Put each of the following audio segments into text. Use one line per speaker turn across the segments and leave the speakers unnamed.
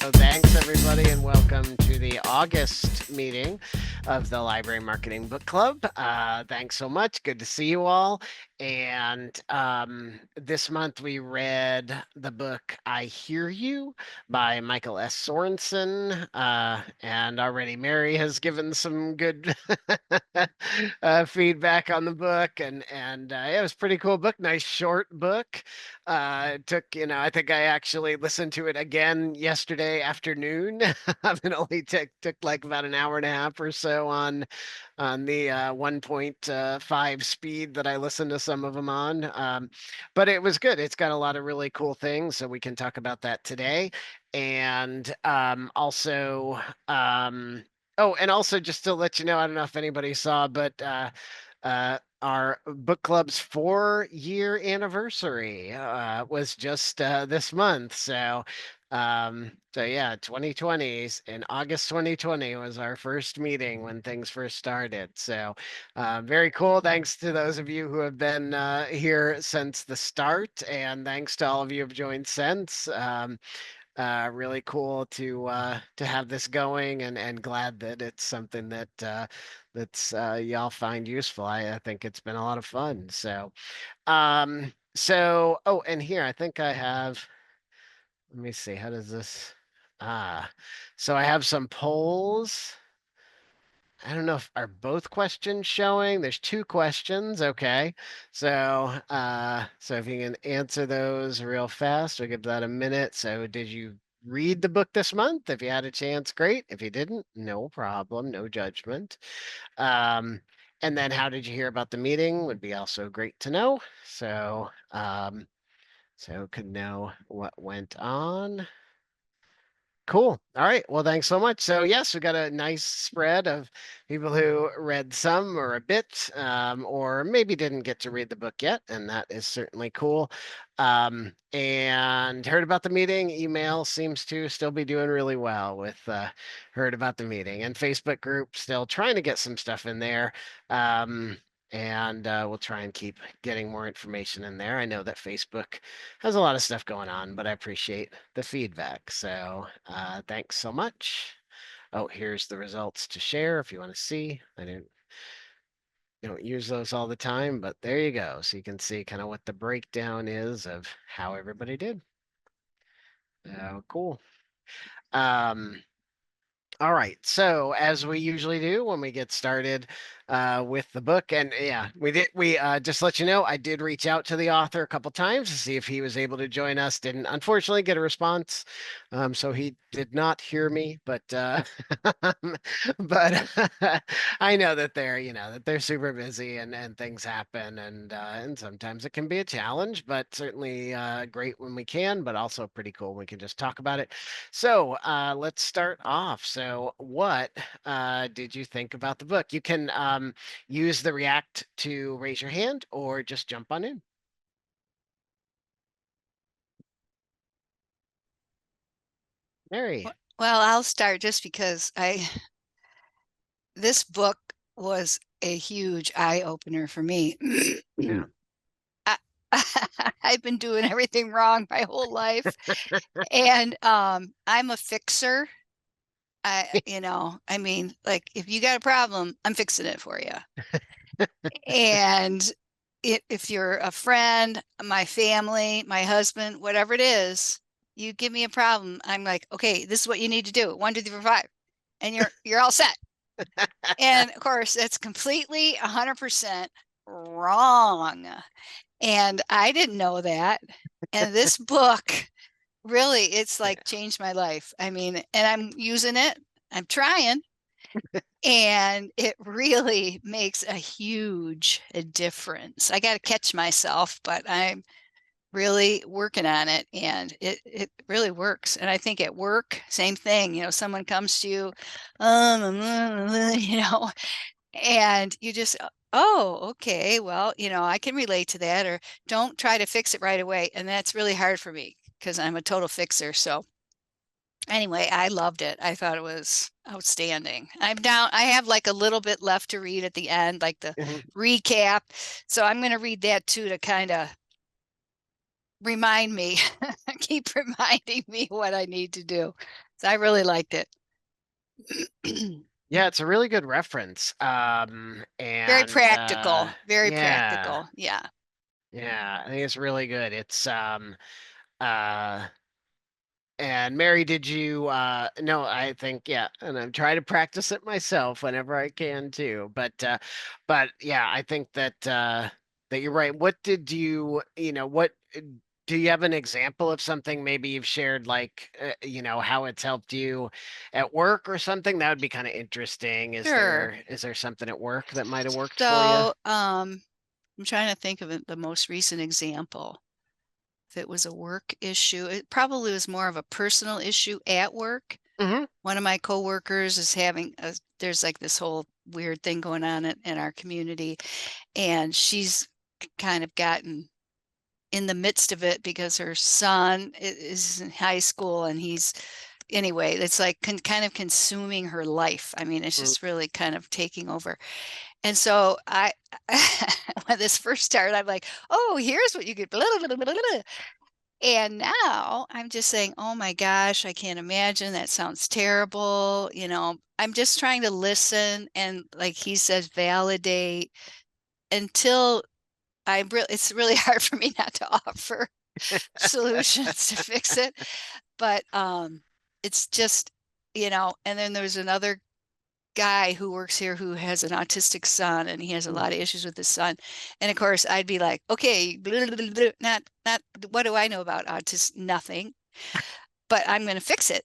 So thanks everybody and welcome to the August meeting of the Library Marketing Book Club. Thanks so much. Good to see you all. And this month we read the book I Hear You by Michael Sorensen. And already Mary has given some good feedback on the book. And it was a pretty cool book. Nice short book. It took, I think I actually listened to it again yesterday afternoon. It only took like about an hour and a half or so on the 1.5 speed that I listened to some of them on. But it was good. It's got a lot of really cool things, so we can talk about that today. And oh, and also just to let you know, I don't know if anybody saw, but our book club's 4-year anniversary was just this month. So yeah, 2020s in August 2020 was our first meeting when things first started. So very cool. Thanks to those of you who have been here since the start, and thanks to all of you who have joined since. Really cool to have this going, and glad that it's something that's y'all find useful. I think it's been a lot of fun. So oh, and here I think I have. Let me see. How does this? Ah, so I have some polls. I don't know if are both questions showing. There's two questions. Okay. So if you can answer those real fast, we'll give that a minute. So did you read the book this month? If you had a chance, great. If you didn't, no problem, no judgment. Um, and then how did you hear about the meeting would be also great to know. So could know what went on. Cool. All right. Well, thanks so much. So yes, we got a nice spread of people who read some or a bit, or maybe didn't get to read the book yet, and that is certainly cool. And heard about the meeting. Email seems to still be doing really well with heard about the meeting, and Facebook group still trying to get some stuff in there. And we'll try and keep getting more information in there. I know that Facebook has a lot of stuff going on, but I appreciate the feedback. So thanks so much. Oh, here's the results to share if you want to see. I don't use those all the time, but there you go. So you can see kind of what the breakdown is of how everybody did. Cool. Um, all right. So as we usually do when we get started with the book, and yeah, we just let you know, I did reach out to the author a couple times to see if he was able to join us. Didn't unfortunately get a response. So he did not hear me, but but I know that they're super busy, and things happen, and sometimes it can be a challenge, but certainly great when we can, but also pretty cool when we can just talk about it. So let's start off. So, what did you think about the book? You can use the React to raise your hand or just jump on in. Mary.
Well, I'll start just because this book was a huge eye opener for me.
Yeah.
I, I've been doing everything wrong my whole life, and I'm a fixer. I mean, like if you got a problem, I'm fixing it for you. And if you're a friend, my family, my husband, whatever it is, you give me a problem, I'm like, okay, this is what you need to do. 1, 2, 3, 4, 5, and you're all set. And of course, that's completely 100% wrong. And I didn't know that. And this book really, it's like changed my life. I mean, and I'm using it, I'm trying, and it really makes a huge difference. I got to catch myself, but I'm really working on it, and it really works. And I think at work, same thing. Someone comes to you, you know, and you just, oh, okay, well, I can relate to that, or don't try to fix it right away. And that's really hard for me because I'm a total fixer. So anyway, I loved it. I thought it was outstanding. I have like a little bit left to read at the end, like the
Mhm.
recap. So I'm going to read that too to kind of remind me, keep reminding me what I need to do. I really liked it.
Yeah, it's a really good reference.
Very
And
practical, very
yeah,
practical. Yeah.
yeah, I think it's really good. It's uh And Mary, did you no, I think yeah, and I'm trying to practice it myself whenever I can too. But yeah, I think that you're right. What did what do you have an example of something maybe you've shared like how it's helped you at work or something? That would be kind of interesting.
Sure.
Is there something at work that might have worked for you?
So, I'm trying to think of the most recent example. If it was a work issue, it probably was more of a personal issue at work.
Hmm.
One of my coworkers is having there's like this whole weird thing going on in our community, and she's kind of gotten in the midst of it because her son is in high school and anyway, it's like kind of consuming her life. I mean, it's just really kind of taking over. And so when this first started, I'm like, oh, here's what you could, blah, blah, blah, blah, blah. And now I'm just saying, oh my gosh, I can't imagine. That sounds terrible. I'm just trying to listen and, like he says, validate until it's really hard for me not to offer solutions to fix it. But it's just, and then there's another guy who works here who has an autistic son, and he has a lot of issues with his son. And of course I'd be like, okay, blah, blah, blah, not what do I know about autism? Nothing, but I'm going to fix it.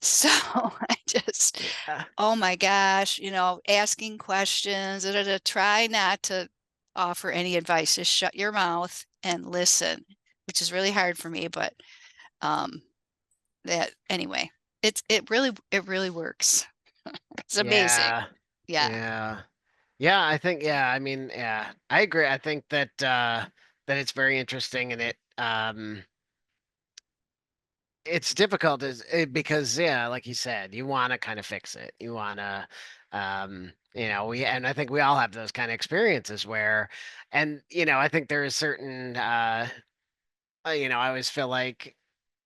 So I just,
Yeah.
oh my gosh, asking questions, try not to offer any advice. Just shut your mouth and listen, which is really hard for me, but um that anyway, it really works. It's amazing.
Yeah.
Yeah.
Yeah. Yeah, I think I mean, yeah, I agree. I think that it's very interesting and it's difficult because yeah, like you said, you want to kind of fix it. You want to we and I think we all have those kind of experiences where and I think there is certain I always feel like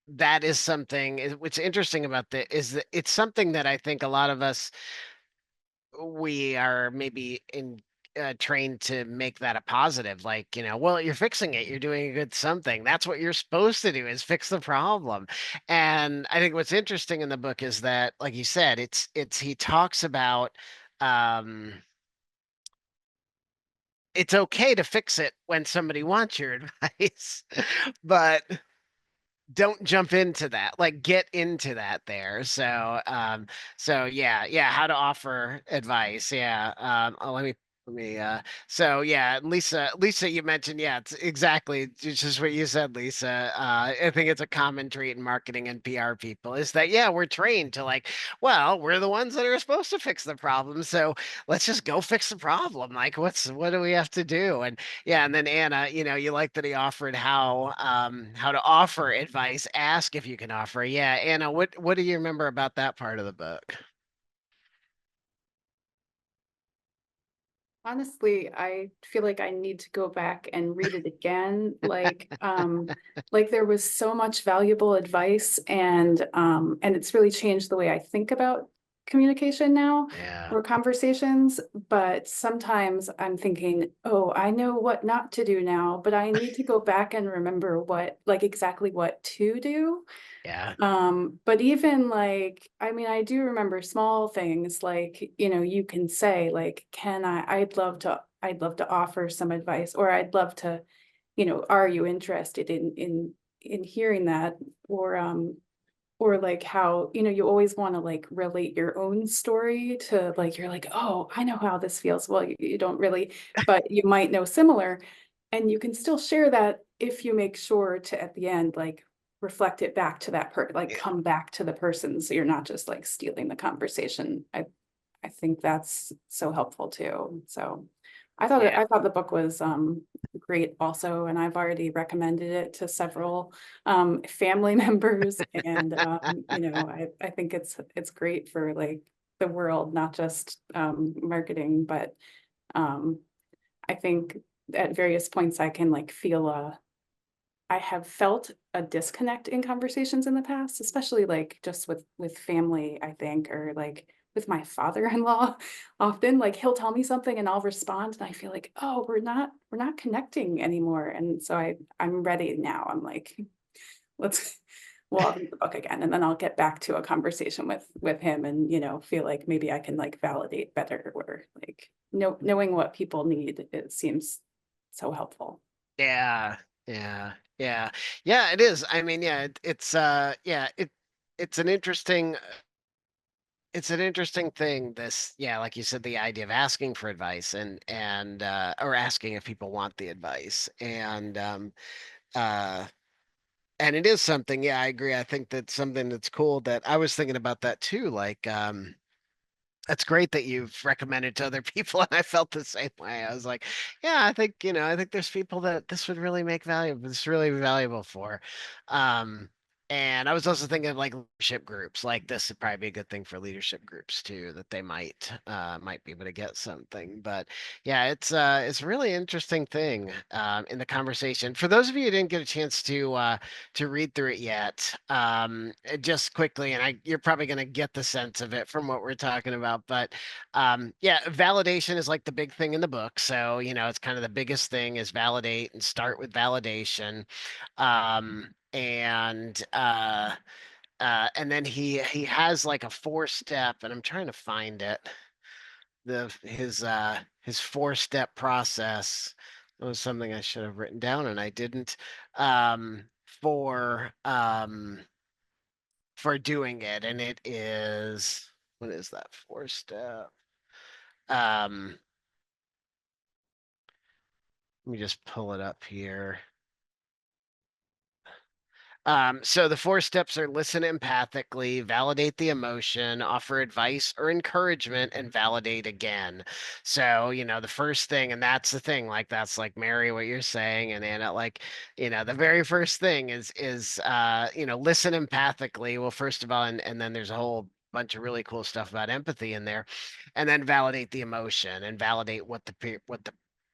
that is something what's interesting about the is that it's something that I think a lot of us we are maybe in trained to make that a positive like well you're fixing it, you're doing a good something, that's what you're supposed to do is fix the problem. And I think what's interesting in the book is that like you said it's he talks about um it's okay to fix it when somebody wants your advice but don't jump into that, like get into that there. So yeah, how to offer advice. Yeah. Let me so yeah, Lisa, you mentioned, yeah, it's exactly just what you said, Lisa. I think it's a common trait in marketing and PR people is that yeah, we're trained to like, well, we're the ones that are supposed to fix the problem, so let's just go fix the problem. Like what do we have to do? And yeah, and then Anna, you like that he offered how to offer advice, ask if you can offer. Yeah, Anna, what do you remember about that part of the book?
Honestly, I feel like I need to go back and read it again. Like there was so much valuable advice and it's really changed the way I think about communication now
Yeah.
or conversations. But sometimes I'm thinking, oh, I know what not to do now, but I need to go back and remember like exactly what to do.
Yeah.
But even like, I mean, I do remember small things like, you can say like, I'd love to offer some advice, or I'd love to, are you interested in hearing that? Or like how, you always want to like relate your own story to like, you're like, oh, I know how this feels. Well, you don't really, but you might know similar. And you can still share that if you make sure to at the end, like reflect it back to like
Yeah.
come back to the person. So you're not just like stealing the conversation. I think that's so helpful too. So
Yeah.
I thought the book was great also, and I've already recommended it to several family members. And I think it's great for like the world, not just marketing, but um I think at various points I can like feel I have felt a disconnect in conversations in the past, especially like just with family, I think, or like with my father-in-law. Often, like he'll tell me something and I'll respond, and I feel like, oh, we're not connecting anymore. And so I'm ready now. I'm like, let's we'll read the book again, and then I'll get back to a conversation with him, and feel like maybe I can like validate better, or like knowing what people need. It seems so helpful.
Yeah, yeah, yeah, yeah. It is. I mean, yeah, yeah, it's an interesting it's an interesting thing. This, yeah, like you said, the idea of asking for advice and or asking if people want the advice, uh, and it is something. Yeah, I agree. I think that's something that's cool. That I was thinking about that too. Like, that's great that you've recommended to other people, and I felt the same way. I was like, yeah, I think there's people that this would really make valuable. This is really valuable for. Um, and I was also thinking of like leadership groups. Like this would probably be a good thing for leadership groups too, that they might be able to get something. But yeah, it's a really interesting thing in the conversation. For those of you who didn't get a chance to read through it yet. Just quickly, and you're probably going to get the sense of it from what we're talking about, but yeah, validation is like the big thing in the book. So, it's kind of the biggest thing is validate and start with validation. And then he has like a four-step, and I'm trying to find it. His four-step process. It was something I should have written down and I didn't. Um, for for doing it, and it is, what is that four-step? Um, Let me just pull it up here. So the four steps are: listen empathically, validate the emotion, offer advice or encouragement, and validate again. So, the first thing, and that's the thing, like that's like Mary, what you're saying, and Anna, like, the very first thing is listen empathically. Well, first of all, and then there's a whole bunch of really cool stuff about empathy in there, and then validate the emotion and validate what the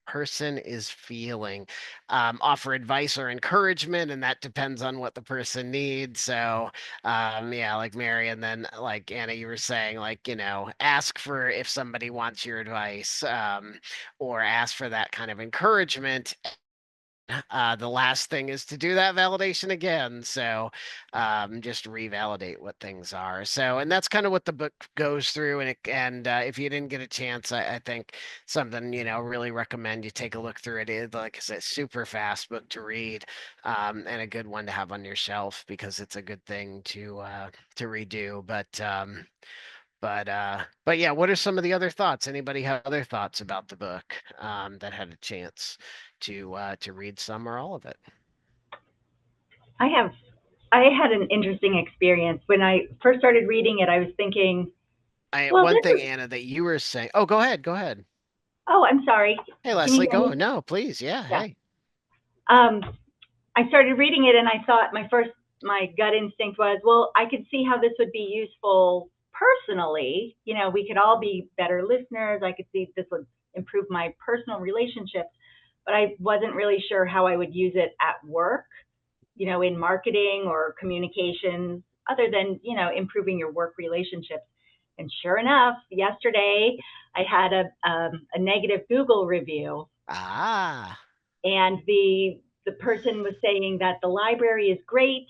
person is feeling. Offer advice or encouragement, and that depends on what the person needs. So, yeah, like Mary, and then like Anna, you were saying, like, ask for if somebody wants your advice, or ask for that kind of encouragement. The last thing is to do that validation again. So just revalidate what things are. So, and that's kind of what the book goes through. And if you didn't get a chance, I think something, really recommend you take a look through it. It, like I said, super fast book to read, and a good one to have on your shelf because it's a good thing to redo. But yeah, what are some of the other thoughts? Anybody have other thoughts about the book that had a chance to read some or all of it?
I have I had an interesting experience when I first started reading it. I was thinking, well,
One
this
thing,
is.
Anna, that you were saying. Oh, go ahead. Go ahead.
Oh, I'm sorry.
Hey,
Can you
Leslie,
hear
go.
me?
No, please. Yeah.
Yeah.
Hey.
Um, I started reading it, and I thought my gut instinct was, well, I could see how this would be useful personally. We could all be better listeners. I could see this would improve my personal relationships, but I wasn't really sure how I would use it at work, in marketing or communications, other than, improving your work relationships. And sure enough, yesterday I had a negative Google review,
Ah.
and the person was saying that the library is great,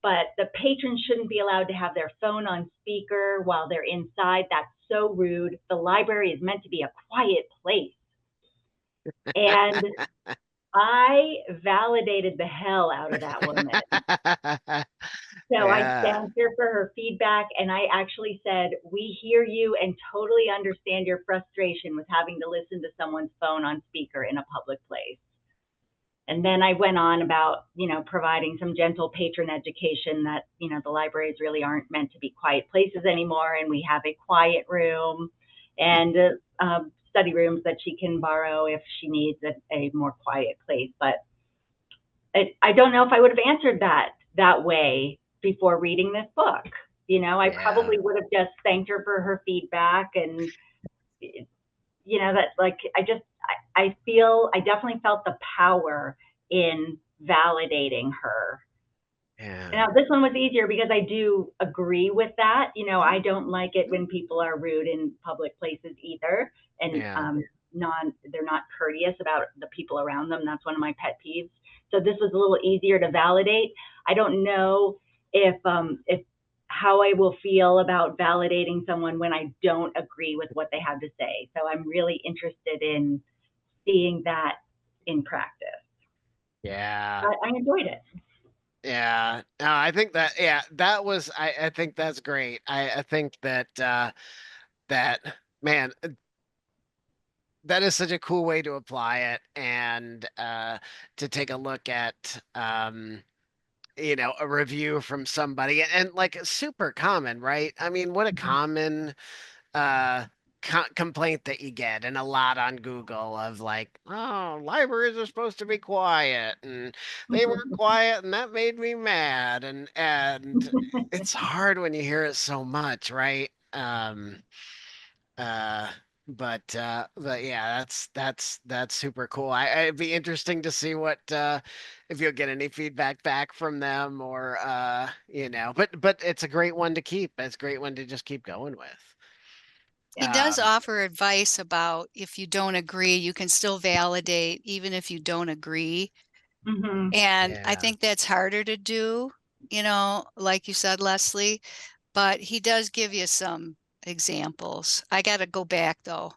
but the patrons shouldn't be allowed to have their phone on speaker while they're inside. That's so rude. The library is meant to be a quiet place. And I validated the hell out of that woman. So I
Yeah.
thanked her for her feedback, and I actually said, we hear you and totally understand your frustration with having to listen to someone's phone on speaker in a public place. And then I went on about, providing some gentle patron education that, the libraries really aren't meant to be quiet places anymore. And we have a quiet room and study rooms that she can borrow if she needs a more quiet place. But I don't know if I would have answered that way before reading this book. I
Yeah.
probably would have just thanked her for her feedback, and that, like, I definitely felt the power in validating her.
Yeah.
Now, this one was easier because I do agree with that. You know, I don't like it when people are rude in public places either, and
Yeah.
they're not courteous about the people around them. That's one of my pet peeves. So this was a little easier to validate. I don't know if how I will feel about validating someone when I don't agree with what they have to say. So I'm really interested in seeing that in practice.
Yeah.
But I enjoyed it.
Yeah. No, I think that, yeah, that was, I think that's great. I think that, that, man, that is such a cool way to apply it, and to take a look at, a review from somebody, and like super common, right? I mean, what a common uh complaint that you get, and a lot on Google, of like, oh, libraries are supposed to be quiet, and they weren't quiet, and that made me mad, and it's hard when you hear it so much, right? Uh but yeah, that's super cool. It'd be interesting to see what, if you'll get any feedback back from them, or but it's a great one to keep. It's a great one to just keep going with.
He does
Um,
offer advice about if you don't agree, you can still validate even if you don't agree.
Mm-hmm.
And I
yeah,
think that's harder to do, like you said, Leslie, but he does give you some examples. I got to go back though,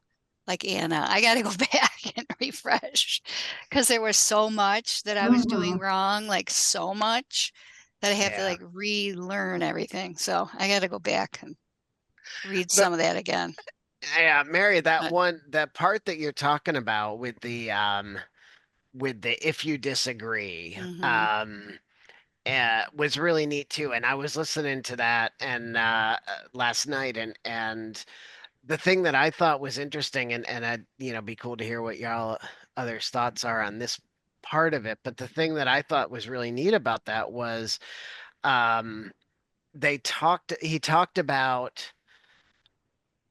like Anna, I got to go back and refresh because there was so much that I was doing
Mm-hmm.
wrong, like so much that I have to
yeah.
like relearn everything. So I got to go back and read
But
some of that again.
yeah, Mary,
But
that part that you're talking about with the if you disagree,
mhm,
was really neat too. And I was listening to that, and last night, and the thing that I thought was interesting, and I'd, be cool to hear what y'all others' thoughts are on this part of it. But the thing that I thought was really neat about that was, um, he talked about,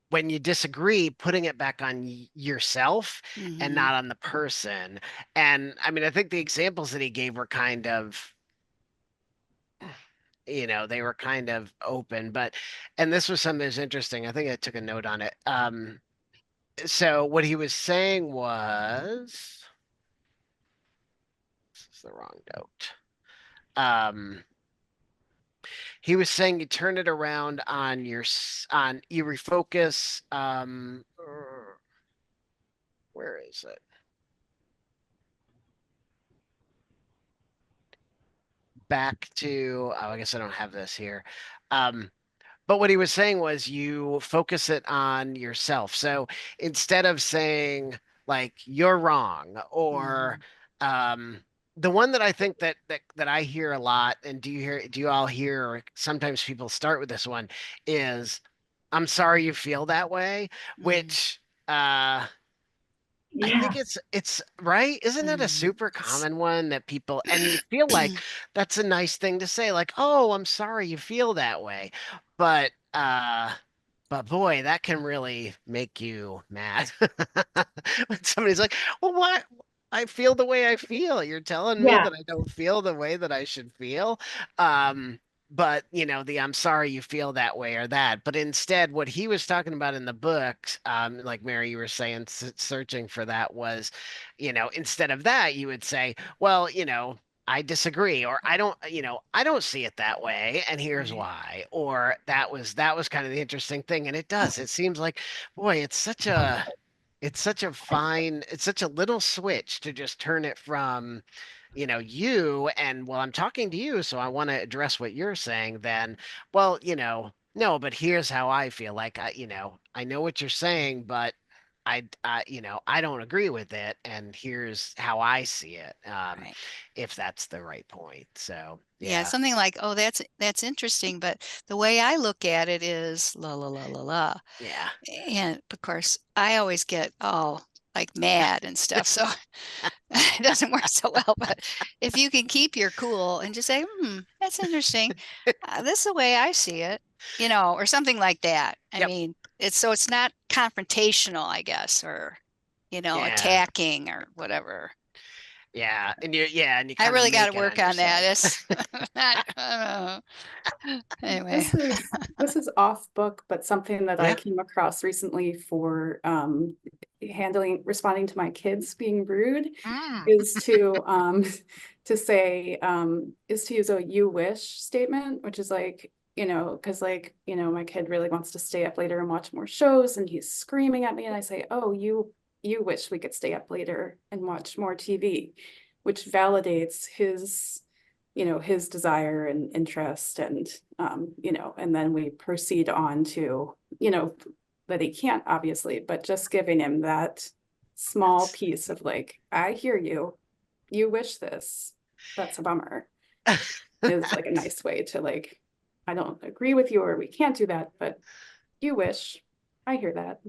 when you disagree, putting it back on yourself and
mhm,
not on the person. And I mean, I think the examples that he gave were kind of, they were kind of open, but, and this was something that's interesting. I think I took a note on it. So what he was saying was, this is the wrong note. Um, he was saying you turn it around on you refocus. Where is it? Back to, oh, I guess I don't have this here. Um, But what he was saying was, you focus it on yourself. So instead of saying like you're wrong, or
mhm.
um the one that I think that I hear a lot, and do you all hear, or sometimes people start with this one, is I'm sorry you feel that way,
Mm,
which I
Yeah.
think it's right. Isn't that a
mhm.
super common one that people, and you feel like that's a nice thing to say, like, "Oh, I'm sorry you feel that way." But boy, that can really make you mad. When somebody's like, "Well, what? I feel the way I feel. You're telling me
Yeah.
that I don't feel the way that I should feel." Um, but the I'm sorry you feel that way, or that. But instead, what he was talking about in the books, like Mary, you were saying, searching for that was, instead of that, you would say, well, I disagree, or I don't see it that way, and here's
Right.
why. Or that was kind of the interesting thing, and it does. It seems like, boy, it's such a little switch to just turn it from, you, and, well, I'm talking to you, so I want to address what you're saying, then, well, no, but here's how I feel. Like, I know what you're saying, but I don't agree with it, and here's how I see it.
Right.
If that's the right point. So,
Yeah,
yeah.
something like, oh, that's interesting, but the way I look at it is la la la la la.
Yeah.
And of course, I always get all like mad and stuff, so it doesn't work so well. But if you can keep your cool and just say, that's interesting. This is the way I see it, or something like that. I
Yep.
mean, it's not confrontational, I guess, or
Yeah.
attacking or whatever.
Yeah, and you
I
kind of
really got to
make it
work
on
on that.
yourself.
It's not, anyway.
This is off book, but something that I
Yeah.
came across recently for responding to my kids being rude
Mm.
is to is to use a you wish statement, which is like, because my kid really wants to stay up later and watch more shows and he's screaming at me and I say, oh, you wish we could stay up later and watch more TV, which validates his desire and interest and and then we proceed on to that he can't obviously, but just giving him that small piece of like, I hear you wish this, that's a bummer, is like a nice way to like, I don't agree with you or we can't do that, but you wish, I hear that.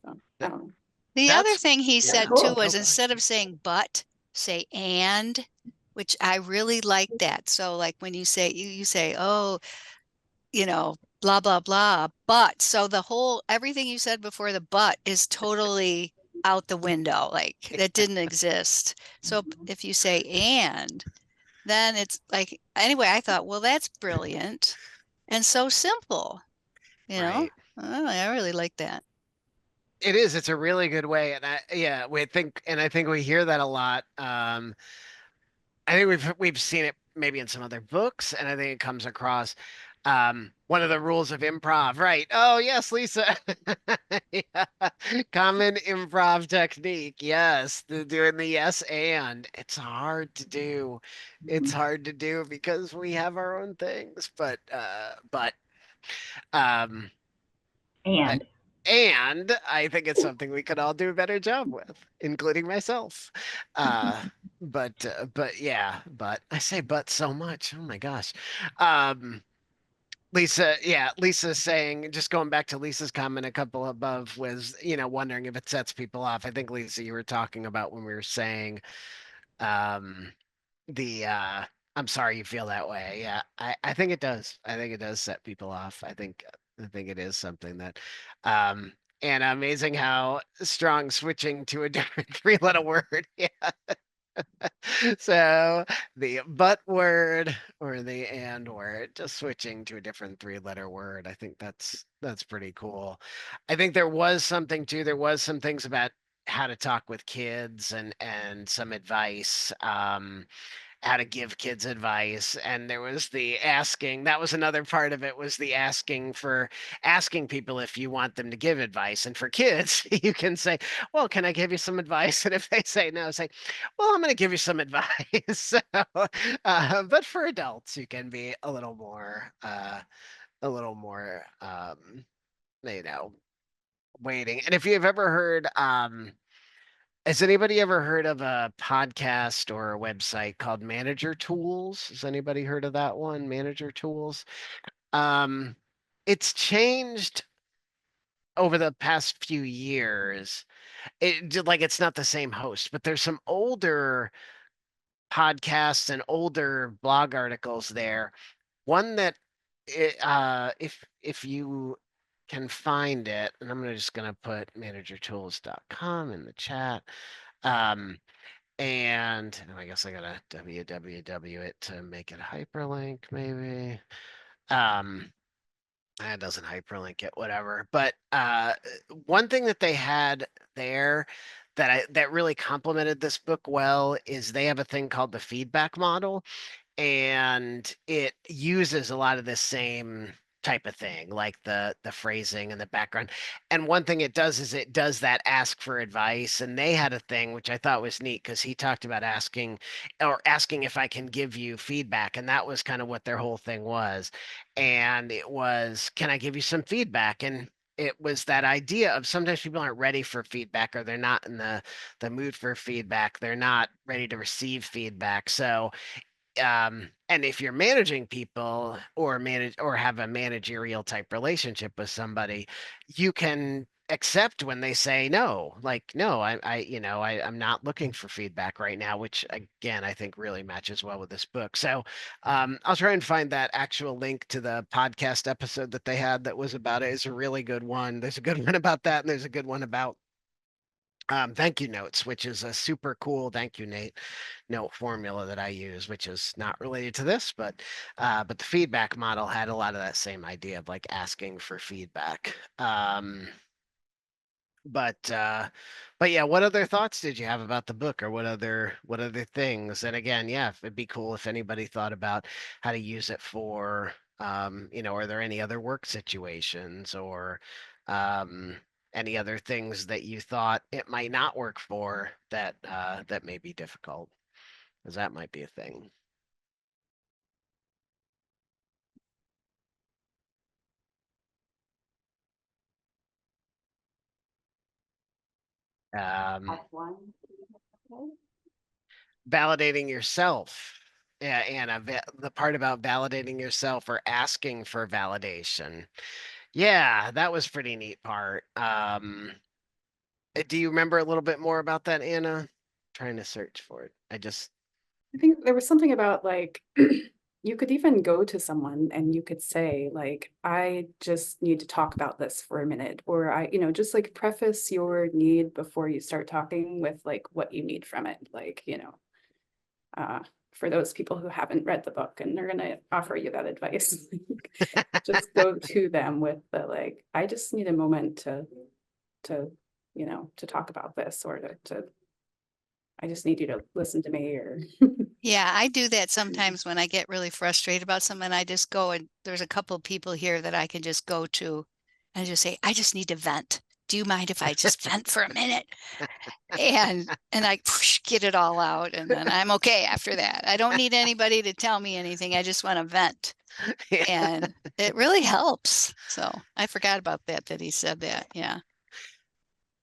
So I don't know.
The other
That's
thing he
Yeah,
said too
cool.
was
go ahead.
instead of saying but, say and, which I really like that. So like when you say you say, oh, blah blah blah, but so the whole everything you said before the but is totally out the window. Like that didn't exist. So if you say and, then it's like anyway, I thought, well, that's brilliant and so simple, you know?
Right.
Oh, I really like that.
It is. It's a really good way, and I think we hear that a lot. I think we've seen it maybe in some other books, and I think it comes across one of the rules of improv, right? Oh yes, Lisa. Yeah. Common improv technique. Yes, doing the yes and. It's hard to do. It's hard to do because we have our own things, but um I,
And
and I think it's something we could all do a better job with, including myself. Uh, but yeah, but I say but so much. Oh my gosh. Um, Lisa, yeah, Lisa's saying, just going back to Lisa's comment a couple above was, wondering if it sets people off. I think Lisa, you were talking about when we were saying, um, the I'm sorry you feel that way. Yeah, I think it does. I think it does set people off. I think it is something that um and amazing how strong switching to a different three-letter word. Yeah. So the but word or the and word, just switching to a different three-letter word. I think that's pretty cool. I think there was something too, there was some things about how to talk with kids and some advice. How to give kids advice, and there was the asking. That was another part of it, was the asking people if you want them to give advice. And for kids you can say, well, can I give you some advice? And if they say no, say, well, I'm going to give you some advice. So, but for adults you can be a little more you know waiting. And if you've ever heard has anybody ever heard of a podcast or a website called Manager Tools? Has anybody heard of that one? Manager Tools. Um, it's changed over the past few years. Like it's not the same host, but there's some older podcasts and older blog articles there. One that if you can find it, and just gonna put managertools.com in the chat. Um, And I guess I gotta www it to make it hyperlink, maybe. Um, that doesn't hyperlink it, whatever. But one thing that they had there that really complemented this book well is they have a thing called the feedback model, and it uses a lot of the same type of thing, like the phrasing and the background. And one thing it does is it does that ask for advice. And they had a thing which I thought was neat, because he talked about asking if I can give you feedback, and that was kind of what their whole thing was. And it was, can I give you some feedback? And it was that idea of sometimes people aren't ready for feedback, or they're not in the mood for feedback, they're not ready to receive feedback. So and if you're managing people, or manage or have a managerial type relationship with somebody, you can accept when they say no, like, no, I'm not looking for feedback right now, which again I think really matches well with this book. So I'll try and find that actual link to the podcast episode that they had that was about it. It's a really good one. There's a good one about that, and there's a good one about thank you notes, which is a super cool thank you note formula that I use, which is not related to this, but the feedback model had a lot of that same idea of like asking for feedback. But yeah, what other thoughts did you have about the book, or what other things? And again, yeah, it'd be cool if anybody thought about how to use it for, are there any other work situations, or um, any other things that you thought it might not work for, that may be difficult, because that might be a thing. Um, Validating yourself. Yeah, Anna, the part about validating yourself or asking for validation. Yeah, that was pretty neat part. Do you remember a little bit more about that, Anna? Trying to search for it.
I think there was something about like you could even go to someone and you could say like, I just need to talk about this for a minute, or just like preface your need before you start talking with like what you need from it. Like, uh, for those people who haven't read the book and they're gonna offer you that advice, just go to them with the like, I just need a moment to talk about this, or to I just need you to listen to me, or
Yeah, I do that sometimes when I get really frustrated about something. I just go, and there's a couple of people here that I can just go to and just say, I just need to vent. Do you mind if I just vent for a minute? And I get it all out, and then I'm okay after that. I don't need anybody to tell me anything. I just want to vent.
Yeah.
And it really helps. So I forgot about that he said that. Yeah.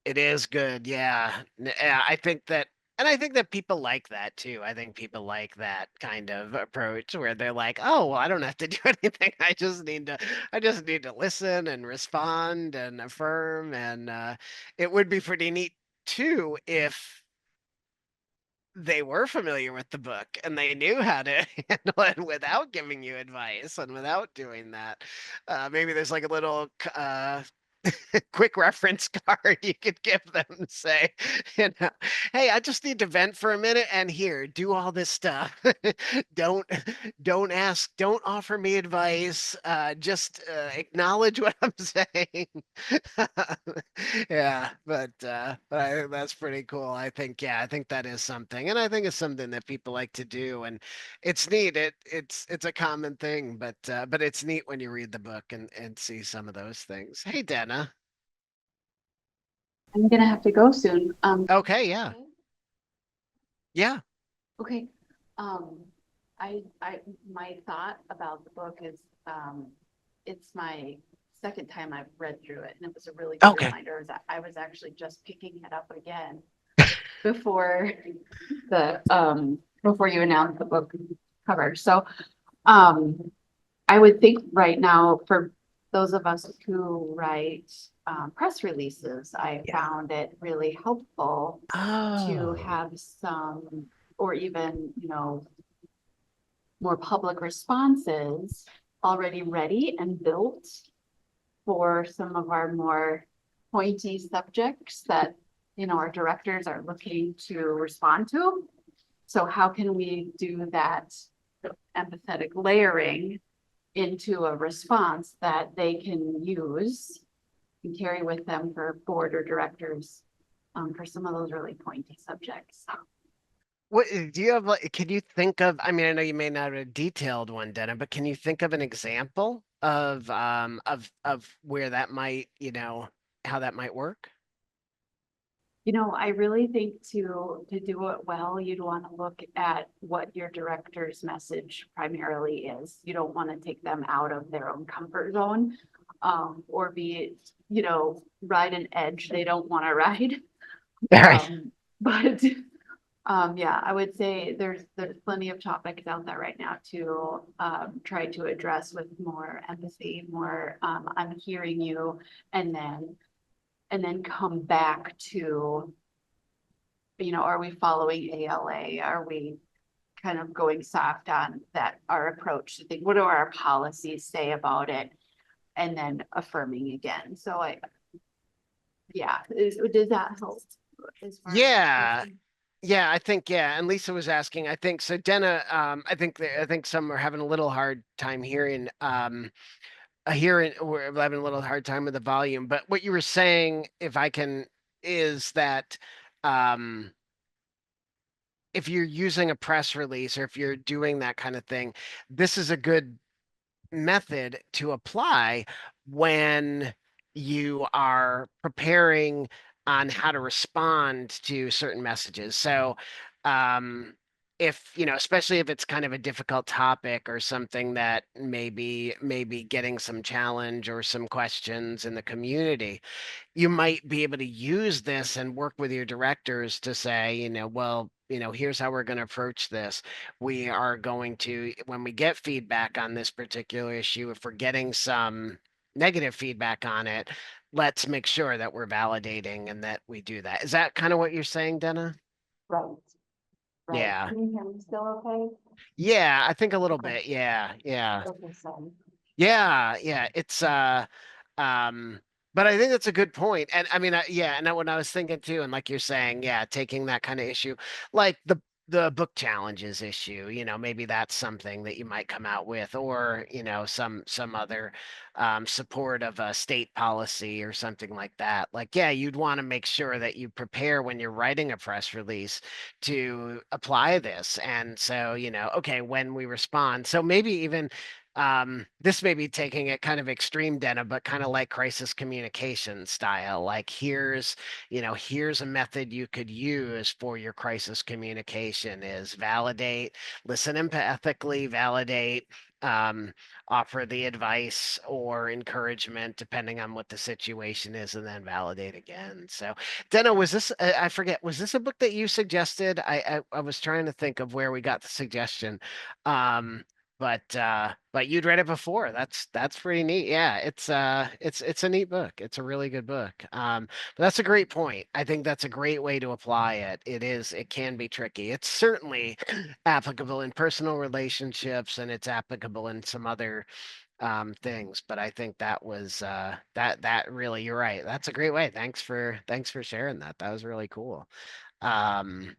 It is good, yeah. Yeah, I think that people like that too. I think people like that kind of approach where they're like, "Oh, well, I don't have to do anything. I just need to listen and respond and affirm." And it would be pretty neat too if they were familiar with the book and they knew how to handle it without giving you advice and without doing that. Maybe there's like a little quick reference card you could give them, say, you know, hey, I just need to vent for a minute, and here, do all this stuff. don't don't offer me advice. Just acknowledge what I'm saying. Yeah, but I think that's pretty cool. I think that is something, and I think it's something that people like to do, and it's neat. It's a common thing, but it's neat when you read the book and see some of those things. Hey, Dana.
I'm gonna have to go soon.
Okay, yeah, yeah.
Okay. Um, my thought about the book is, it's my second time I've read through it, and it was a really good
Okay.
reminder that I was actually just picking it up again before before you announced the book cover. So, I would think right now for those of us who write press releases, I
Yeah.
found it really helpful to
Oh,
have some, or even, more public responses already ready and built for some of our more pointy subjects that, our directors are looking to respond to. So how can we do that empathetic layering into a response that they can use and carry with them for board or directors, for some of those really pointy subjects.
what do you have? Like, can you think of? I mean, I know you may not have a detailed one, Dana, but can you think of an example of where that might, how that might work?
I really think to do it well, you'd want to look at what your director's message primarily is. You don't want to take them out of their own comfort zone, or be, ride an edge they don't want to ride.
All right.
But yeah, I would say there's plenty of topics out there right now to try to address with more empathy, more I'm hearing you, and then come back to, are we following ALA? Are we kind of going soft on that, our approach to think, what do our policies say about it? And then affirming again. So yeah, does that help? as far as
Yeah.
question?
Yeah, I think, yeah, and Lisa was asking, I think so Denna, I think some are having a little hard time hearing, hearing, we're having a little hard time with the volume, but what you were saying, if I can, is that um if you're using a press release or if you're doing that kind of thing, this is a good method to apply when you are preparing on how to respond to certain messages. So, if you know, especially if it's kind of a difficult topic or something that maybe getting some challenge or some questions in the community, you might be able to use this and work with your directors to say, well, here's how we're going to approach this. We are going to, when we get feedback on this particular issue, if we're getting some negative feedback on it, let's make sure that we're validating and that we do that. Is that kind of what you're saying, Denna?
Right, right.
Yeah.
Can you hear me still okay?
Yeah, I think a little
Okay.
bit. Yeah. Yeah.
Okay, sorry.
Yeah, yeah, it's um but I think that's a good point. And I mean, yeah, and when I was thinking too, and like you're saying, yeah, taking that kind of issue, like the book challenges issue, maybe that's something that you might come out with, or some other support of a state policy or something like that. Like, yeah, you'd want to make sure that you prepare when you're writing a press release to apply this. And so, okay, when we respond, so maybe even this may be taking it kind of extreme, Dana, but kind of like crisis communication style. Like, here's a method you could use for your crisis communication: is validate, listen empathically, validate, um, offer the advice or encouragement depending on what the situation is, and then validate again. So, Dana, was this, I forget, was this a book that you suggested? I was trying to think of where we got the suggestion. Um, but you'd read it before. That's pretty neat. Yeah, it's a neat book. It's a really good book. But that's a great point. I think that's a great way to apply it. It can be tricky. It's certainly applicable in personal relationships, and it's applicable in some other things. But I think that was that really, you're right. That's a great way. Thanks for sharing that. That was really cool. Um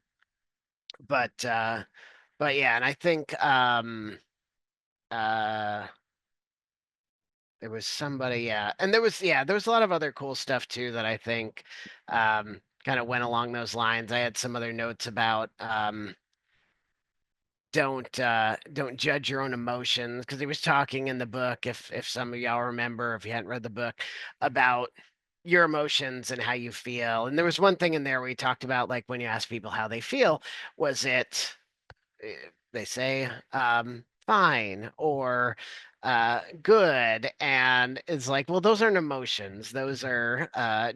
but but yeah, and I think uh there was somebody, yeah, and there was a lot of other cool stuff too that I think kind of went along those lines. I had some other notes about don't judge your own emotions, because he was talking in the book, if some of y'all remember, if you hadn't read the book, about your emotions and how you feel. And there was one thing in there where he talked about, like, when you ask people how they feel, was it eh, they say fine or good, and it's like, well, those aren't emotions, those are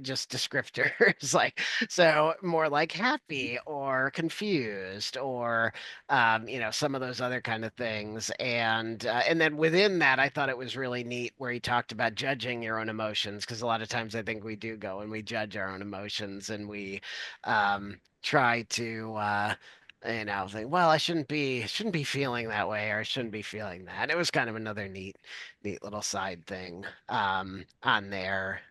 just descriptors. Like, so more like happy or confused or some of those other kind of things. And then within that, I thought it was really neat where he talked about judging your own emotions, because a lot of times I think we do go and we judge our own emotions, and we try to think, well, I shouldn't be feeling that way, or I shouldn't be feeling that. It was kind of another neat little side thing on there.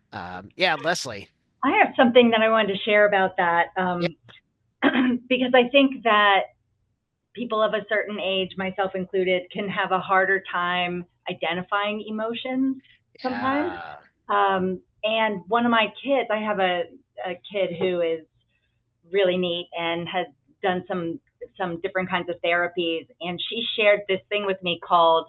Yeah, Leslie.
I have something that I wanted to share about that,
Yeah,
because I think that people of a certain age, myself included, can have a harder time identifying emotions sometimes.
yeah.
And one of my kids, I have a kid who is really neat and has done some different kinds of therapies, and she shared this thing with me called,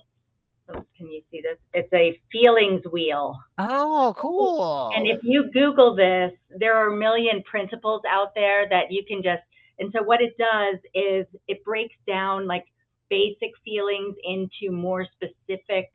oh, can you see this? It's a feelings wheel.
Oh,
And
cool.
if you Google this, there are a million principles out there that you can just, and so what it does is it breaks down like basic feelings into more specific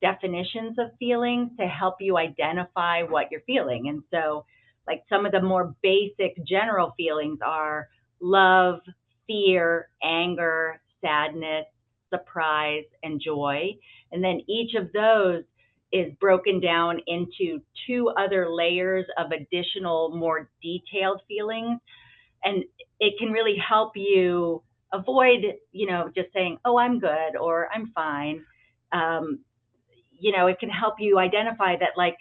definitions of feelings to help you identify what you're feeling. And so, like, some of the more basic general feelings are love, fear, anger, sadness, surprise, and joy. And then each of those is broken down into two other layers of additional, more detailed feelings. And it can really help you avoid, just saying, oh, I'm good or I'm fine. It can help you identify that, like,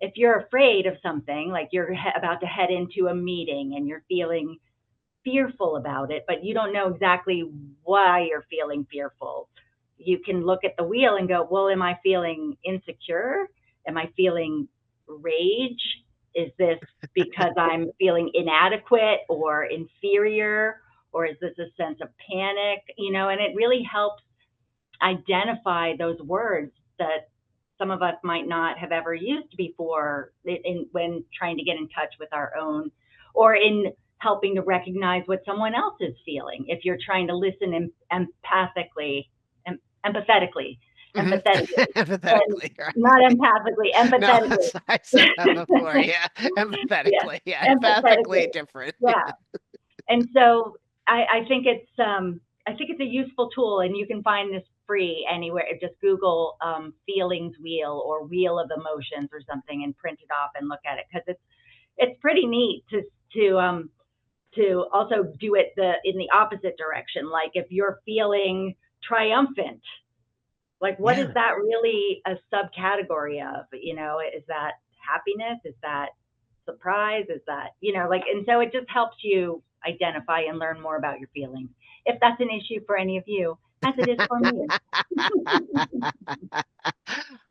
if you're afraid of something, like you're about to head into a meeting and you're feeling fearful about it, but you don't know exactly why you're feeling fearful, you can look at the wheel and go, well, am I feeling insecure? Am I feeling rage? Is this because I'm feeling inadequate or inferior? Or is this a sense of panic? And it really helps identify those words that some of us might not have ever used before when trying to get in touch with our own, or in helping to recognize what someone else is feeling. If you're trying to listen empathetically, empathetically,
Empathetically, right?
not empathically,
No,
empathetically.
I said that before. Yeah,
Yeah,
empathetically. Yeah,
empathetically.
empathically different.
Yeah. And so I think it's a useful tool, and you can find this free anywhere. Just Google feelings wheel or wheel of emotions or something, and print it off and look at it, because it's pretty neat to also do it in the opposite direction. Like if you're feeling triumphant, like what is that really a subcategory of? Is that happiness? Is that surprise? Is that, like, and so it just helps you identify and learn more about your feelings, if that's an issue for any of you, as it is for me.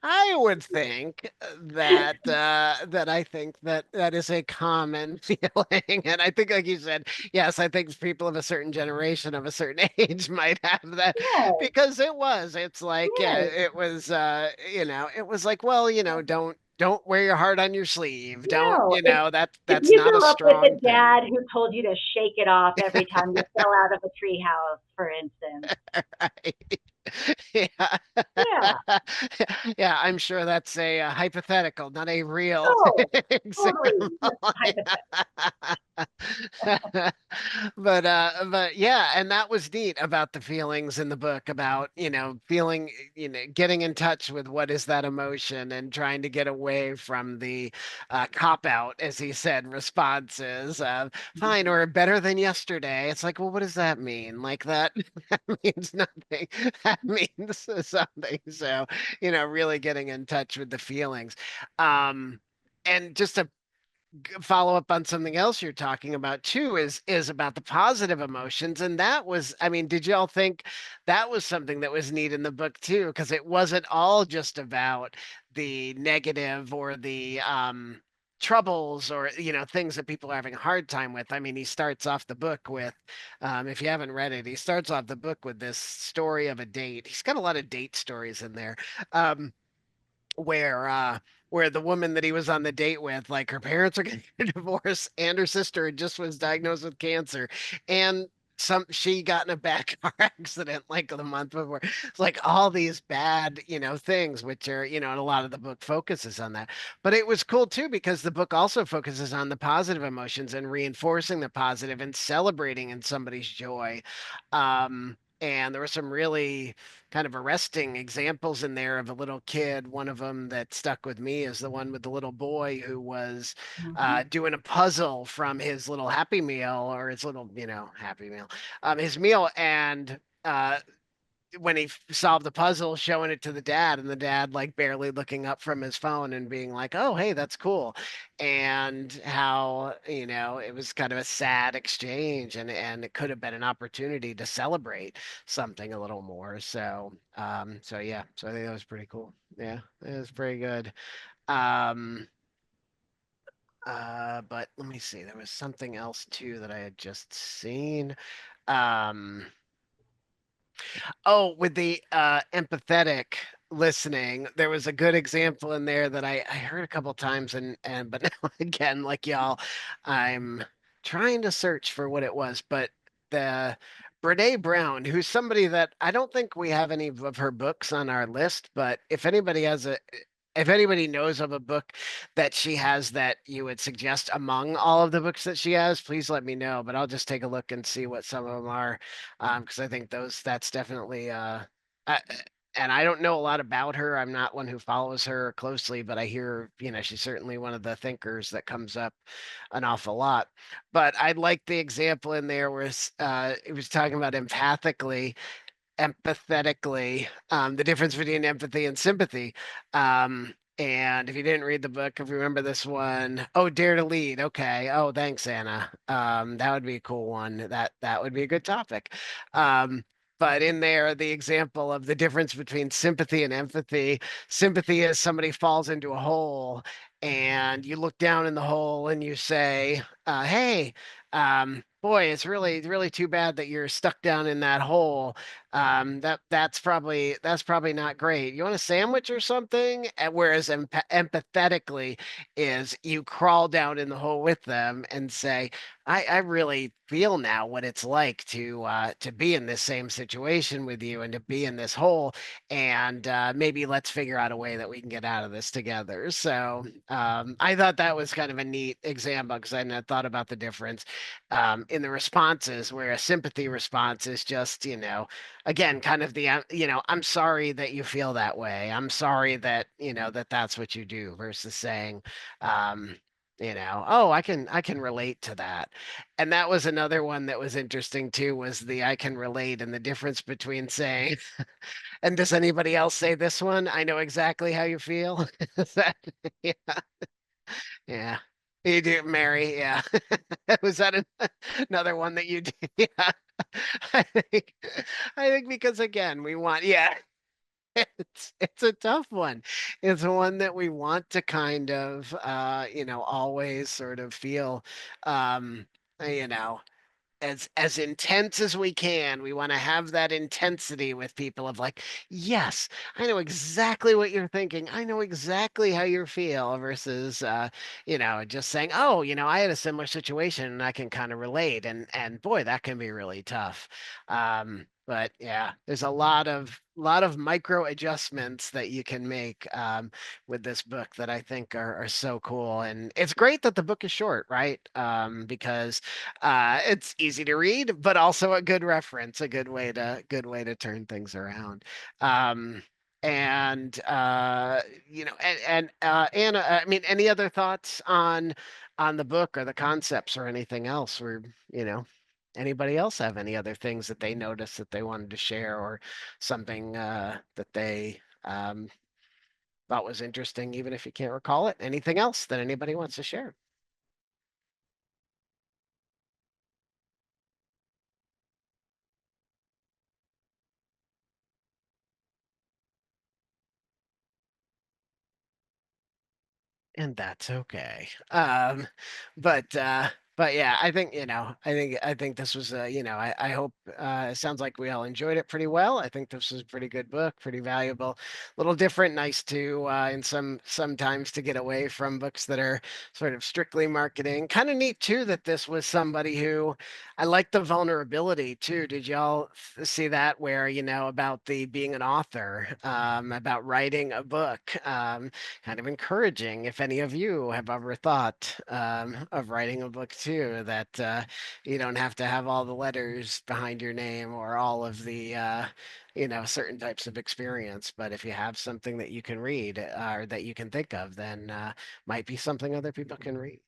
I would think that I think that is a common feeling, and I think, like you said, yes, I think people of a certain generation, of a certain age, might have that,
Yes,
because it's like, yeah,
yes,
it was, it was like, well, don't wear your heart on your sleeve, don't,
no. If
that's
you
not a
grew up with
strong
a
thing.
dad who told you to shake it off every time you fell out of a treehouse, for instance,
Right. Yeah.
yeah,
Yeah, I'm sure that's a hypothetical, not a real
oh, totally
example.
hypothetical.
But yeah, and that was neat about the feelings in the book, about, feeling, getting in touch with what is that emotion, and trying to get away from the cop out, as he said, responses of fine or better than yesterday. It's like, well, what does that mean? Like that, that means nothing. That means something. So, really getting in touch with the feelings. Um, and just to follow up on something else you're talking about too, is about the positive emotions, and that was, I mean, did y'all think that was something that was neat in the book too, because it wasn't all just about the negative or the troubles, or things that people are having a hard time with. I mean, he starts off the book with, if you haven't read it, he starts off the book with this story of a date. He's got a lot of date stories in there. um where where the woman that he was on the date with, like, her parents are getting a divorce, and her sister just was diagnosed with cancer, and she got in a bad car accident like the month before. It's like all these bad, things, which are, and a lot of the book focuses on that. But it was cool too, because the book also focuses on the positive emotions, and reinforcing the positive, and celebrating in somebody's joy. And there were some really kind of arresting examples in there of a little kid. One of them that stuck with me is the one with the little boy who was doing a puzzle from his little Happy Meal, or his little, Happy Meal, his meal. And when he solved the puzzle, showing it to the dad, and the dad, like, barely looking up from his phone and being like, oh, hey, that's cool. And how, it was kind of a sad exchange, and it could have been an opportunity to celebrate something a little more. So yeah, so I think that was pretty cool. Yeah, it was pretty good. Um, but let me see, there was something else too that I had just seen. Um, Oh, with the empathetic listening, there was a good example in there that I heard a couple times, and but now again, like y'all, I'm trying to search for what it was, but the Brene Brown, who's somebody that I don't think we have any of her books on our list, but if anybody knows of a book that she has that you would suggest among all of the books that she has, please let me know. But I'll just take a look and see what some of them are, because I think that's definitely I, and I don't know a lot about her. I'm not one who follows her closely, but I hear, she's certainly one of the thinkers that comes up an awful lot. But I like the example in there where it was talking about empathetically, the difference between empathy and sympathy. And if you didn't read the book, if you remember this one, oh, Dare to Lead. Okay. Oh, thanks, Anna. That would be a cool one. That would be a good topic. But in there, the example of the difference between sympathy and empathy. Sympathy is somebody falls into a hole and you look down in the hole and you say, hey, boy, it's really, really too bad that you're stuck down in that hole. That's probably not great. You want a sandwich or something? Whereas empathetically is you crawl down in the hole with them and say, I really feel now what it's like to be in this same situation with you and to be in this hole, and maybe let's figure out a way that we can get out of this together. So I thought that was kind of a neat example because I hadn't thought about the difference in the responses, where a sympathy response is just, again, kind of the, I'm sorry that you feel that way. I'm sorry that, that's what you do, versus saying, um, oh, I can relate to that. And that was another one that was interesting too, was the I can relate, and the difference between saying, and does anybody else say this one? I know exactly how you feel. Is that, yeah, yeah. You do, Mary. Yeah. Was that another one that you did? Yeah. I think, I think because again, we want, yeah, it's a tough one. It's one that we want to kind of, always sort of feel, um, you know, as intense as we can. We want to have that intensity with people of like, yes, I know exactly what you're thinking. I know exactly how you feel, versus just saying, oh, I had a similar situation and I can kind of relate. And boy, that can be really tough. But yeah, there's a lot of micro adjustments that you can make with this book that I think are so cool. And it's great that the book is short, right? Because it's easy to read, but also a good reference, a good way to turn things around. Um, and Anna, I mean, any other thoughts on the book or the concepts or anything else? Or anybody else have any other things that they noticed that they wanted to share, or something that they thought was interesting, even if you can't recall it? Anything else that anybody wants to share? And that's okay. But yeah, I think, I think this was, I hope, it sounds like we all enjoyed it pretty well. I think this was a pretty good book, pretty valuable, a little different, nice to, in sometimes to get away from books that are sort of strictly marketing. Kind of neat too, that this was somebody who, I like the vulnerability too. Did y'all see that, where, about the being an author, about writing a book, kind of encouraging, if any of you have ever thought of writing a book too, that you don't have to have all the letters behind your name or all of the certain types of experience, but if you have something that you can read, or that you can think of, then might be something other people can read.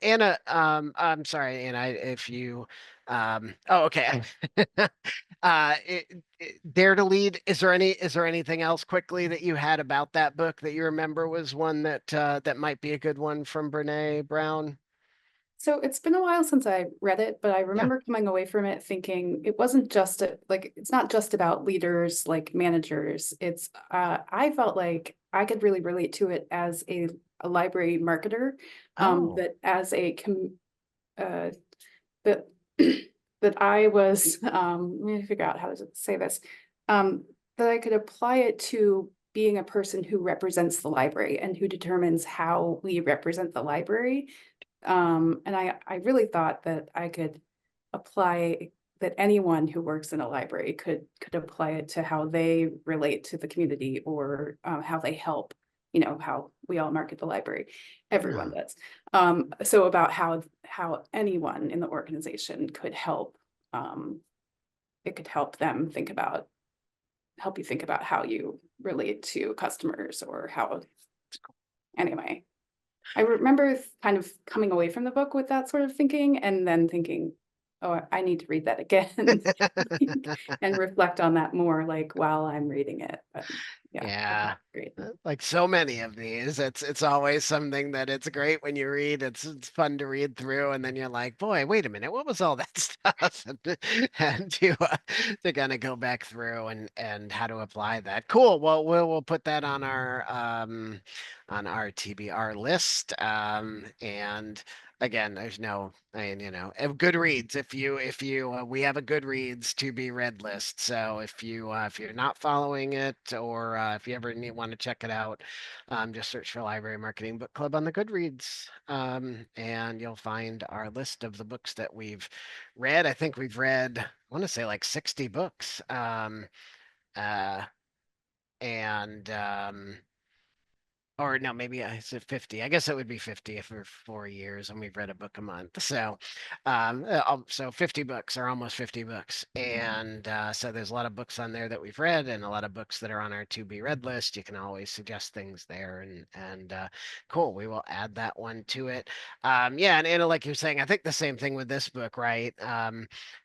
Anna, I'm sorry, Anna, if you oh, okay. Dare to Lead. Is there anything else quickly that you had about that book that you remember was one that might be a good one from Brene Brown?
So it's been a while since I read it, but I
Yeah.
remember coming away from it thinking it wasn't just like it's not just about leaders, like managers. It's I felt like I could really relate to it as a library marketer,
Oh.
that as a uh that that I was let me figure out how to say this, that I could apply it to being a person who represents the library and who determines how we represent the library. And I really thought that I could apply that anyone who works in a library could apply it to how they relate to the community, or how they help, how we all market the library. Everyone
Yeah.
does. So about how anyone in the organization could help, it could help you think about how you relate to customers, or how, anyway. I remember kind of coming away from the book with that sort of thinking, and then thinking, oh, I need to read that again and reflect on that more, like while I'm reading it. But
Yeah.
Great.
Like so many of these, it's always something that it's great when you read. It's fun to read through, and then you're like, boy, wait a minute, what was all that stuff? And to kind of go back through and how to apply that. Cool. Well, we'll put that on our TBR list. And again, there's no, I mean, Goodreads. If you we have a Goodreads to be read list. So if you're not following it, or if you ever want to check it out, just search for Library Marketing Book Club on the Goodreads, and you'll find our list of the books that we've read. I think we've read, I want to say like 60 books, uh, and or no, maybe I said 50. I guess it would be 50 if we're 4 years and we've read a book a month. So 50 books, or almost 50 books. And so there's a lot of books on there that we've read, and a lot of books that are on our to be read list. You can always suggest things there, and cool. We will add that one to it. Yeah, and Anna, like you're saying, I think the same thing with this book, right?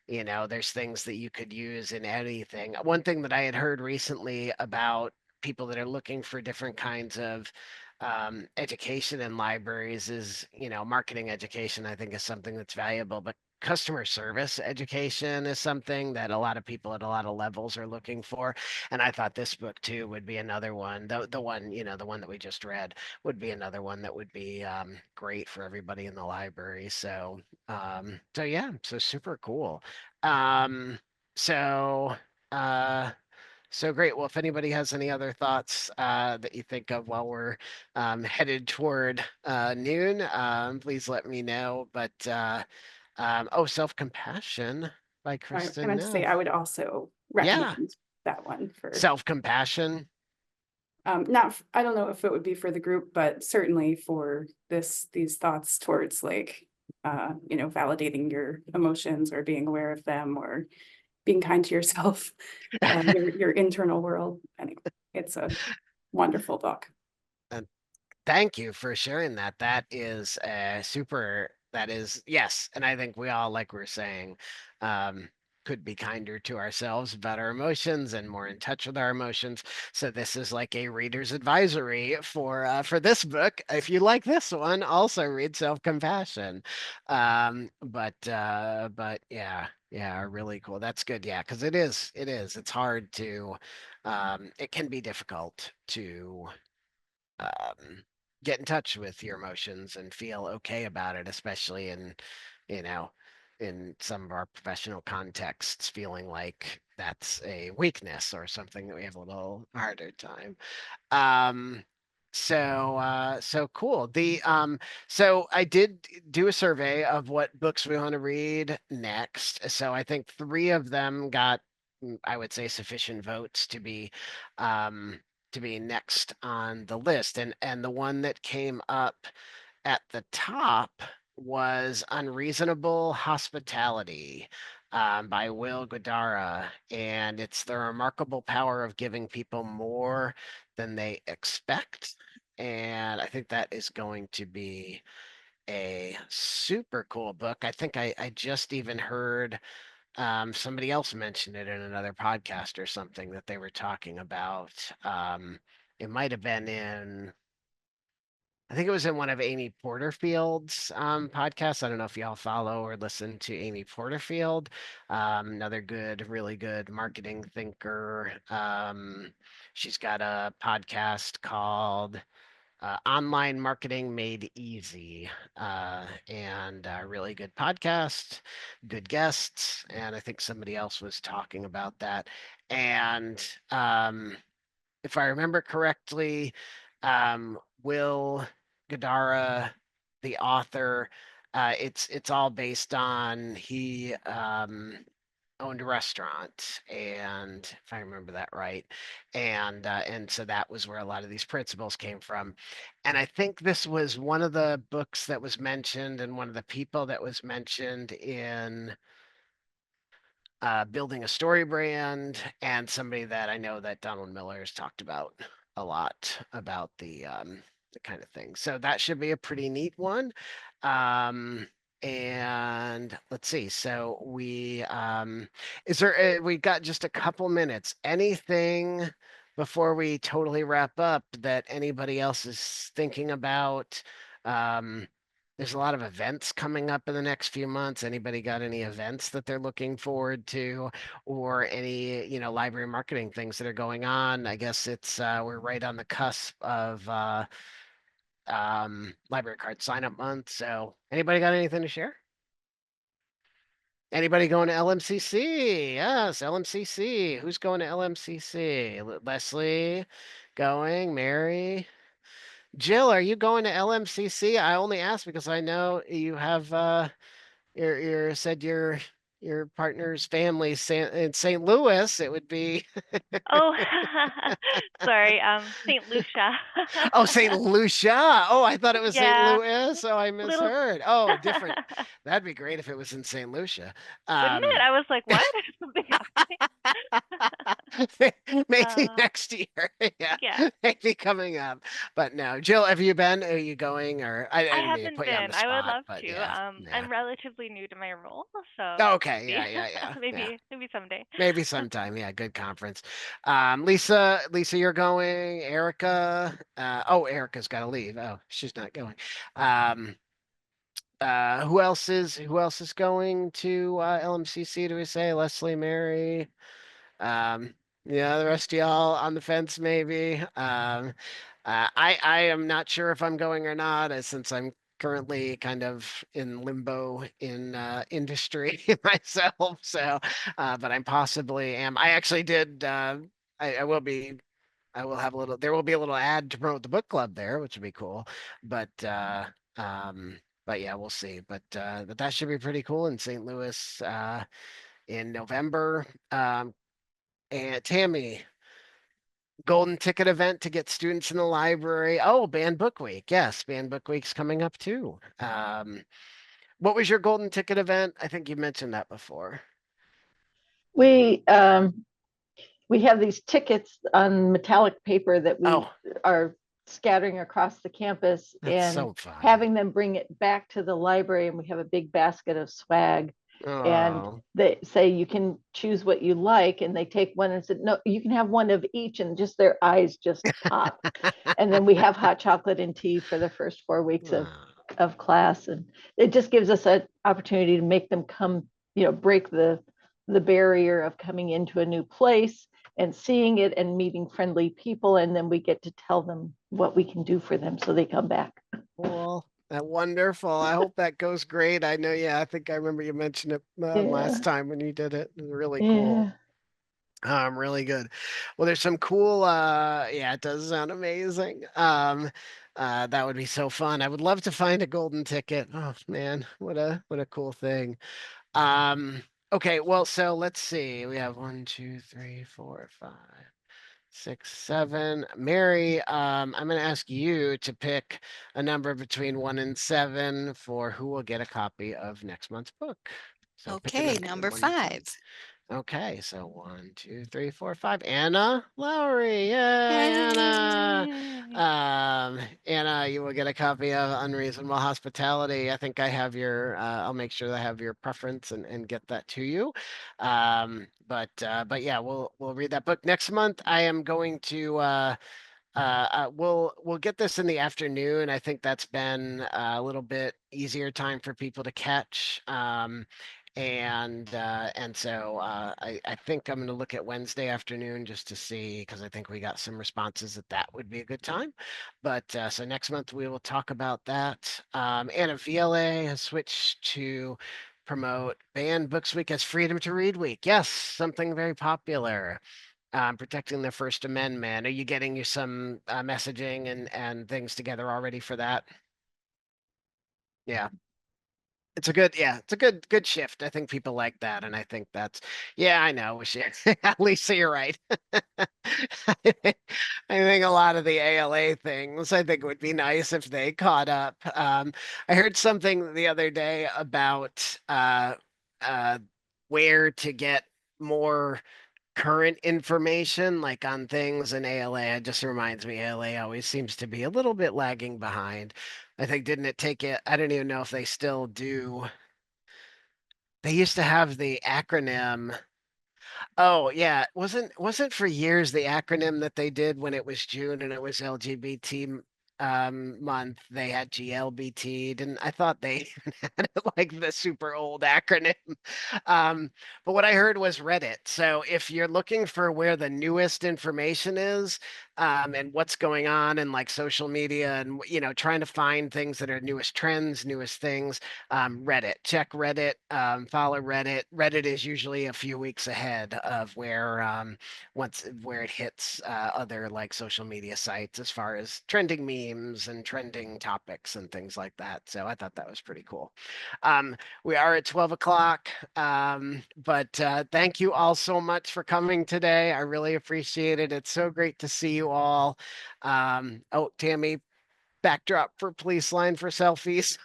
There's things that you could use in anything. One thing that I had heard recently about people that are looking for different kinds of education in libraries is, marketing education, I think, is something that's valuable, but customer service education is something that a lot of people at a lot of levels are looking for. And I thought this book too would be another one. The one, the one that we just read would be another one that would be great for everybody in the library. So yeah, so super cool. Um, so uh so great. Well, if anybody has any other thoughts that you think of while we're headed toward noon, please let me know. But oh, Self-Compassion by
I
Kristen
meant to say
Neff.
I would also
Yeah,
recommend that one for
Self-Compassion.
not I don't know if it would be for the group, but certainly for these thoughts towards like validating your emotions or being aware of them or being kind to yourself, your internal world. Anyway, it's a wonderful book.
And thank you for sharing that. That is super. That is, yes. And I think we all, like we're saying, um, could be kinder to ourselves about our emotions and more in touch with our emotions. So this is like a reader's advisory for this book. If you like this one, also read Self-Compassion. But yeah, yeah, really cool. That's good. Yeah, because it is. It's hard to, it can be difficult to um, get in touch with your emotions and feel okay about it, especially you know, in some of our professional contexts, feeling like that's a weakness or something that we have a little harder time. Um, so cool. So I did do a survey of what books we want to read next. So I think three of them got, I would say, sufficient votes um to be next on the list. And the one that came up at the top was Unreasonable Hospitality, by Will Guidara. And it's the remarkable power of giving people more than they expect. And I think that is going to be a super cool book. I think I just even heard somebody else mention it in another podcast or something that they were talking about. It might have been in, I think it was in one of Amy Porterfield's podcasts. I don't know if y'all follow or listen to Amy Porterfield, another good, really good marketing thinker. She's got a podcast called Online Marketing Made Easy, and a really good podcast, good guests. And I think somebody else was talking about that. And if I remember correctly, Will Gadara, the author, it's all based on he owned a restaurant, and if I remember that right, and so that was where a lot of these principles came from. And I think this was one of the books that was mentioned, and one of the people that was mentioned in building a story brand, and somebody that I know that Donald Miller has talked about a lot about the kind of thing. So that should be a pretty neat one. And let's see. So we got just a couple minutes. Anything before we totally wrap up that anybody else is thinking about? There's a lot of events coming up in the next few months. Anybody got any events that they're looking forward to, or any, library marketing things that are going on? I guess it's we're right on the cusp of library card sign up month. So anybody got anything to share? Anybody going to LMCC? Yes, LMCC. Who's going to LMCC? Leslie going, Mary. Jill, are you going to LMCC? I only asked because I know you have your said your partner's family in St. Louis. It would be
Oh, sorry, St. Lucia.
oh, St. Lucia. Oh, I thought it was St.
Yeah,
Louis. Oh, I
little.
misheard. Oh, different. That'd be great if it was in St. Lucia.
Wouldn't it? I was like, what? Something happening.
Maybe
Uh,
next year. Yeah,
yeah,
maybe coming up. But no, Jill, have you been? Are you going? Or I
I
didn't mean to
haven't
put you on the
been. I would
spot,
love
but
to.
yeah, yeah.
I'm relatively new to my role, so
Okay,
maybe,
yeah, yeah, yeah, yeah.
maybe someday.
Maybe sometime. Yeah, good conference. Lisa, you're going. Erica. Oh, Erica's got to leave. Oh, she's not going. Um, who else is going to LMCC? Do we say Leslie, Mary? Yeah, the rest of y'all on the fence, maybe. I am not sure if I'm going or not, since I'm currently kind of in limbo in industry myself. So, but I'm possibly am. I actually did. I will be. I will have a little. There will be a little ad to promote the book club there, which would be cool. But um, but yeah, we'll see. But that should be pretty cool in St. Louis in November. And Tammy, golden ticket event to get students in the library. Oh, Banned Book Week. Yes, Banned Book Week's coming up too. What was your golden ticket event? I think you mentioned that before.
We we have these tickets on metallic paper that we
Oh,
are scattering across the campus
that's
and
so fun.
having them bring it back to the library, and we have a big basket of swag, and
Oh.
they say you can choose what you like, and they take one and said no, you can have one of each, and just their eyes just pop. And then we have hot chocolate and tea for the first 4 weeks of class, and it just gives us an opportunity to make them come, break the barrier of coming into a new place and seeing it and meeting friendly people, and then we get to tell them what we can do for them so they come back.
Cool. Wonderful. I hope that goes great. I know, yeah, I think I remember you mentioned it last time when you did it. It was really cool. Really good. Well, there's some cool, yeah, it does sound amazing. That would be so fun. I would love to find a golden ticket. Oh man, what a cool thing. Um, okay, well, so let's see. We have 1, 2, 3, 4, 5, 6, 7. Mary, I'm going to ask you to pick a number between 1 and 7 for who will get a copy of next month's book. So pick a
Okay,
number,
number
1 to 7.
5.
Okay, so 1, 2, 3, 4, 5. Anna Lowry. Yay, Anna.
Yay.
Anna, you will get a copy of Unreasonable Hospitality. I think I have I'll make sure that I have your preference and get that to you. But yeah, we'll read that book next month. I am going to we'll get this in the afternoon. I think that's been a little bit easier time for people to catch. And so I think I'm going to look at Wednesday afternoon just to see, because I think we got some responses that would be a good time. But so next month we will talk about that. And a VLA has switched to promote Banned Books Week as Freedom to Read Week. Yes, something very popular. Protecting the First Amendment. Are you getting you some messaging and things together already for that? Yeah. It's a good shift. I think people like that, and I think that's, yeah, I know. At least you're right. I think a lot of the ALA things, I think it would be nice if they caught up. I heard something the other day about uh, where to get more current information, like on things in ALA. It just reminds me, ALA always seems to be a little bit lagging behind. I think, didn't it take it? I don't even know if they still do. They used to have the acronym. Oh yeah, wasn't for years the acronym that they did when it was June and it was LGBT month. They had GLBT. Didn't I thought they had like the super old acronym. But what I heard was Reddit. So if you're looking for where the newest information is, and what's going on in like social media and trying to find things that are newest trends, newest things, Reddit. Check Reddit. Follow Reddit. Reddit is usually a few weeks ahead of where it hits other like social media sites as far as trending memes and trending topics and things like that. So I thought that was pretty cool. We are at 12 o'clock, but thank you all so much for coming today. I really appreciate it. It's so great to see you all. Oh, Tammy, backdrop for police line for selfies.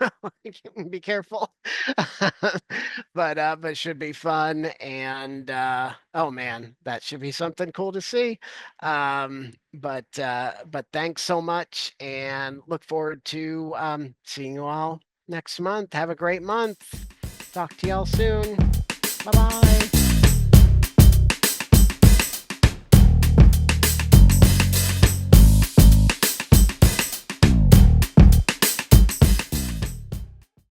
Be careful. But should be fun. And oh man, that should be something cool to see. But thanks so much and look forward to seeing you all next month. Have a great month. Talk to y'all soon. Bye bye.